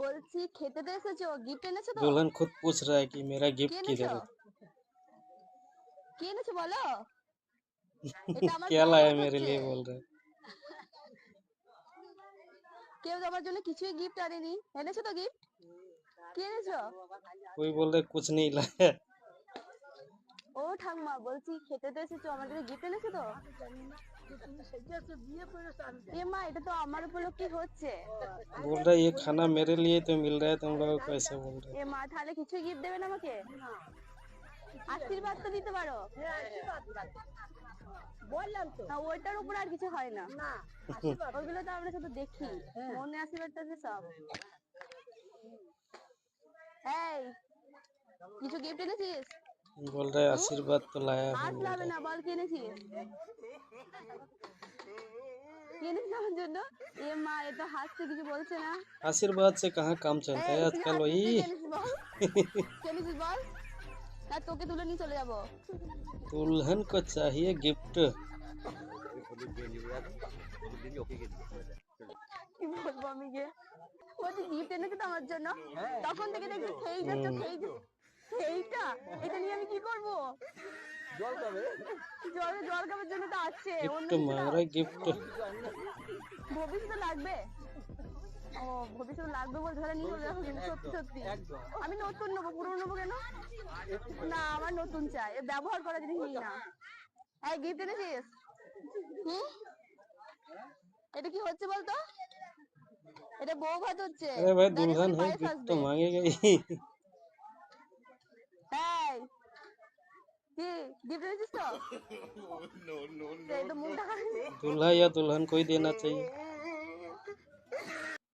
বলছি খেতে তো এসেছো, গিফট এনেছো তো? दुल्हन खुद पूछ रहा है कि मेरा কি गिफ्ट এনেছো? किधर है। কি এনেছো বলো? এটা আমার क्या বউ लाया ভাত मेरे হচ্ছে। लिए बोल रहा है। কেউ তো আমার জন্য কিছুই গিফট আনেনি, এনেছো তো গিফট? কি এনেছো? कोई बोल रहा है कुछ नहीं लाया। ও ঠাম্মা, বলছি খেতে তো এসেছো, আমার জন্য গিফট এনেছো তো? এ মা, এটা তো আমার উপলক্ষে হচ্ছে। बोल रहा है ये खाना मेरे लिए तो मिल रहा है, तुम लोगों को ऐसे बोल रहे এ মা, ताहলে কিছুই গিফট দেবে না আমাকে? আশীর্বাদ তো দিতে পারো। বললাম তো, না ওইটার উপর আর কিছু হয় না। না, हो। ওইগুলো তো আমরা শুধু দেখি, মনে আশীর্বাদটা যে সব। এই, কিছু গিফট এনেছিস? बोल रहा है হুম? आशीर्वाद तो लाया हूँ হাত बोल লাবে रहा না, বল কি এনেছিস? কি এনেছিস আমার জন্য? এ মা, এ তো হাসছে, কিছু বলছে না। है। आशीर्वाद से कहाँ काम चलता है এই তুই आजकल হাসছিস, তুই वही। কি এনেছিস বল? কি এনেছিস বল? না তোকে তুলে নিয়ে চলে যাবো। दुल्हन को चाहिए गिफ्ट। কি বলবো আমি গিয়ে? বলছি গিফট এনেছো তো আমার জন্য? তখন থেকে দেখছি খেয়েই যাচ্ছ, খেয়েই এইটা, এটা নিয়ে আমি কি করবো? জল খাবে? জল খাবার জন্য তো আছে, অন্য गिफ्ट কিছু मांग দাও। रहा है गिफ्ट। ভবিষ্যতে লাগবে। ও, ভবিষ্যতে লাগবে বলতে তাহলে নিয়ে চলে যাবো, কিন্তু সত্যি সত্যি। আমি নতুন নেবো, পুরনো নেবো কেন? না, আমার নতুন চাই, এ ব্যবহার করা জিনিস নিই না। এই গিফট এনেছিস? হুম? এটা কি হচ্ছে বলতো? এটা বউ ভাত হচ্ছে। अरे भाई দাঁড়িয়ে दुल्हन বলি है, পায়েস गिफ्ट तो আসবে। मांगेगा ही। এই, কি গিফট এনেছিস তো? এই তো মুখ ঢাকা। दूल्हा या दुल्हन को ही देना चाहिए।